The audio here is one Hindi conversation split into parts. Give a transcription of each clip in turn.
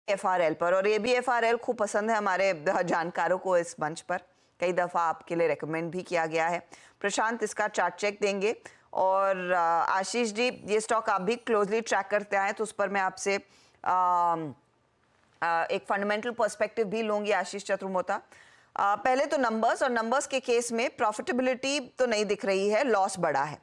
ABFRL पर, और ABFRL खूब पसंद है हमारे जानकारों को इस मंच पर, कई दफ़ा आपके लिए रेकमेंड भी किया गया है। प्रशांत इसका चार्ट चेक देंगे, और आशीष जी ये स्टॉक आप भी क्लोजली ट्रैक करते आए, तो उस पर मैं आपसे एक फंडामेंटल पर्सपेक्टिव भी लूंगी। आशीष चतुर्मोता, पहले तो नंबर्स, और नंबर्स के केस में प्रॉफिटेबिलिटी तो नहीं दिख रही है, लॉस बढ़ा है।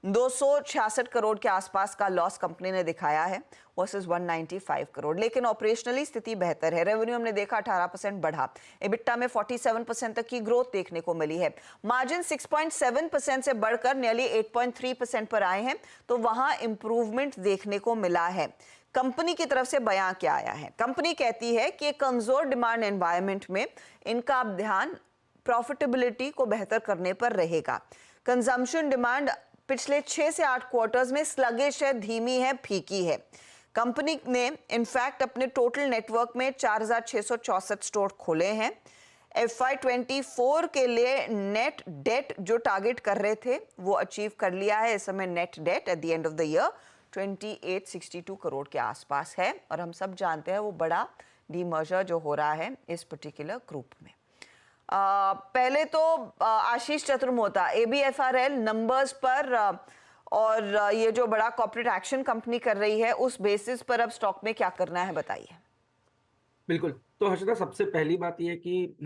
266 करोड़ के आसपास का लॉस कंपनी ने दिखाया है वर्सेस 195 करोड़, लेकिन ऑपरेशनली स्थिति बेहतर है। रेवेन्यू हमने देखा 18% बढ़ा, एबिटा में 47% तक की ग्रोथ देखने को मिली है। मार्जिन 6.7% से बढ़कर नियरली 8.3% पर आए हैं, तो वहां इंप्रूवमेंट देखने को मिला है। कंपनी की तरफ से बयां क्या आया है? कंपनी कहती है कि कमजोर डिमांड एनवायरनमेंट में इनका अब ध्यान प्रॉफिटेबिलिटी को बेहतर करने पर रहेगा। कंजम्पशन डिमांड पिछले 6 से 8 क्वार्टर्स में स्लगिश है, धीमी है, फीकी है। कंपनी ने इनफैक्ट अपने टोटल नेटवर्क में 4664 स्टोर खोले हैं। FY24 के लिए नेट डेट जो टारगेट कर रहे थे वो अचीव कर लिया है। इस समय net date at the end of the year 2862 crore के आसपास है, और हम सब जानते हैं वो बड़ा डीमर्जर जो हो रहा है इस पर्टिकुलर ग्रुप में। पहले तो आशीष चतुर्मोता, ABFRL नंबर्स पर और ये जो बड़ा कॉर्पोरेट एक्शन कंपनी कर रही है उस बेसिस पर अब स्टॉक में क्या करना है, बताइए। बिल्कुल, तो हर्षदा सबसे पहली बात यह है कि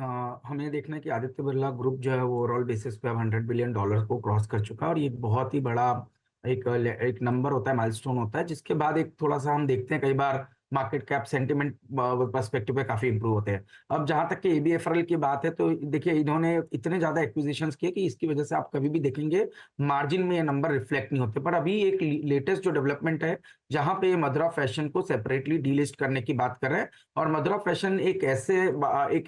हमें देखना है कि आदित्य बिरला ग्रुप जो है वो ओवरऑल बेसिस पे अब $100 बिलियन को क्रॉस कर चुका है, और ये बहुत ही बड़ा एक नंबर होता है, माइलस्टोन होता है, जिसके बाद एक थोड़ा सा हम देखते हैं कई बार मार्केट कैप सेंटिमेंट पर्सपेक्टिव पे काफी इंप्रूव होते हैं। अब जहां तक कि ABFRL की बात है, तो देखिए इन्होंने इतने ज्यादा एक्विजिशंस किए कि इसकी वजह से आप कभी भी देखेंगे मार्जिन में ये नंबर रिफ्लेक्ट नहीं होते। पर अभी एक लेटेस्ट जो डेवलपमेंट है, जहां पे मधुरा फैशन को सेपरेटली डीलिस्ट करने की बात कर रहे हैं, और मधुरा फैशन एक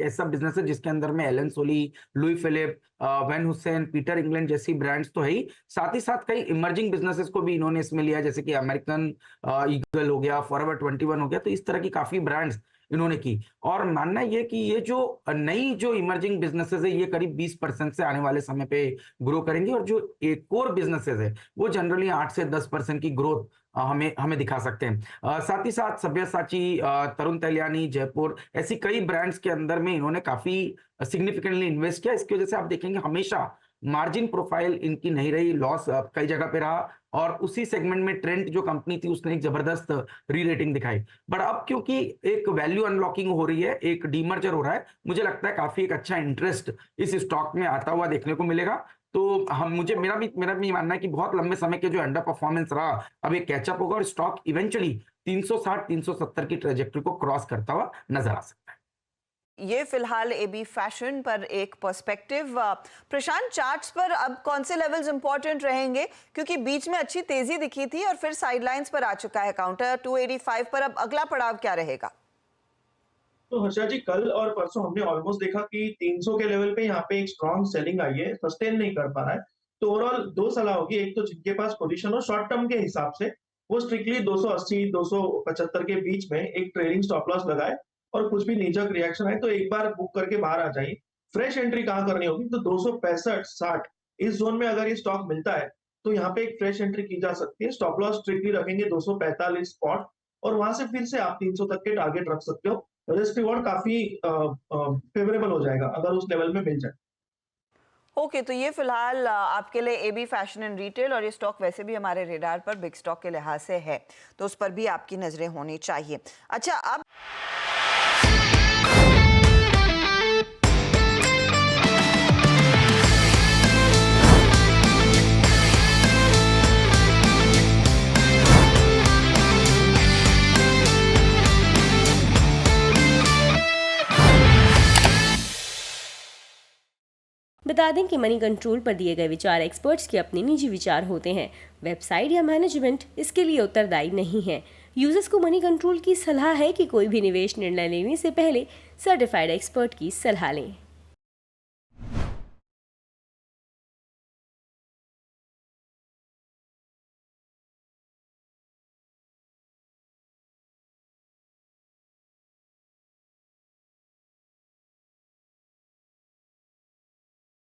ऐसा बिजनेस है जिसके अंदर में Allen Solly, Louis Philippe, Van Heusen, Peter England जैसी ब्रांड्स तो है ही, साथ ही साथ कई इमर्जिंग बिजनेसेस को भी इन्होंने इसमें लिया, जैसे कि अमेरिकन ईगल हो गया, फॉरएवर 21 हो गया। तो इस तरह की काफी ब्रांड्स इन्होंने की, और मानना ये कि ये जो नई जो इमर्जिंग बिजनेसेस है ये करीब 20% से आने वाले समय पे ग्रो करेंगी, और जो एक कोर बिजनेसेस है वो जनरली 8 से 10% की ग्रोथ हमें दिखा सकते हैं। साथ ही साथ सब्यसाची, तरुण तैलियानी, जयपुर, ऐसी कई ब्रांड्स के अंदर में इन्होंने काफी सिग्निफिकेंटली इन्वेस्ट किया। इसकी वजह से आप देखेंगे हमेशा मार्जिन प्रोफाइल इनकी नहीं रही, लॉस कई जगह पे रहा, और उसी सेगमेंट में ट्रेंट जो कंपनी थी उसने एक जबरदस्त री रेटिंग दिखाई। बट अब क्योंकि एक वैल्यू अनलॉकिंग हो रही है, एक डीमर्जर हो रहा है, मुझे लगता है काफी एक अच्छा इंटरेस्ट इस स्टॉक में आता हुआ देखने को मिलेगा। तो मेरा भी मानना है कि बहुत लंबे समय के जो अंडर परफॉर्मेंस रहा, अब एक कैचअप होगा और स्टॉक इवेंचुअली 360-370 की ट्रेजेक्टरी को क्रॉस करता हुआ नजर आ सकता है। ये फिलहाल AB फैशन पर एक पर्सपेक्टिव। प्रशांत, चार्ट्स पर अब कौन से लेवल्स इंपॉर्टेंट रहेंगे, क्योंकि बीच में अच्छी तेजी दिखी थी और फिर साइडलाइंस पर आ चुका है काउंटर 285 पर। अब अगला पड़ाव क्या रहेगा? तो हर्षा जी, कल और परसों हमने ऑलमोस्ट देखा कि 300 के लेवल पे यहाँ पे एक स्ट्रॉन्ग सेलिंग आई है, सस्टेन नहीं कर पा रहा है। तो ओवरऑल 2 सलाह होगी, एक तो जिनके पास पोजीशन हो शॉर्ट टर्म के हिसाब से, वो स्ट्रिक्टली 280 275 के बीच में एक ट्रेडिंग स्टॉप लॉस लगाए, और कुछ भी नीचक रिएक्शन आए तो एक बार बुक करके बाहर आ जाइए। फ्रेश एंट्री कहाँ करनी होगी, तो 265-60 इस जोन में अगर ये स्टॉक मिलता है तो यहाँ पे एक फ्रेश एंट्री की जा सकती है। स्टॉप लॉस स्ट्रिक्टली रखेंगे 245 स्पॉट, और वहां से फिर से आप 300 तक के टारगेट रख सकते हो। रिस्क रिवॉर्ड काफी फेवरेबल हो जाएगा अगर उस लेवल में मिल जाए। ओके, तो ये फिलहाल आपके लिए AB फैशन एंड रिटेल, और ये स्टॉक वैसे भी हमारे रेडार पर बिग स्टॉक के लिहाज से है, तो उस पर भी आपकी नजरें होनी चाहिए। अच्छा, अब बता दें कि मनी कंट्रोल पर दिए गए विचार एक्सपर्ट्स के अपने निजी विचार होते हैं। वेबसाइट या मैनेजमेंट इसके लिए उत्तरदायी नहीं है। यूजर्स को मनी कंट्रोल की सलाह है कि कोई भी निवेश निर्णय लेने से पहले सर्टिफाइड एक्सपर्ट की सलाह लें।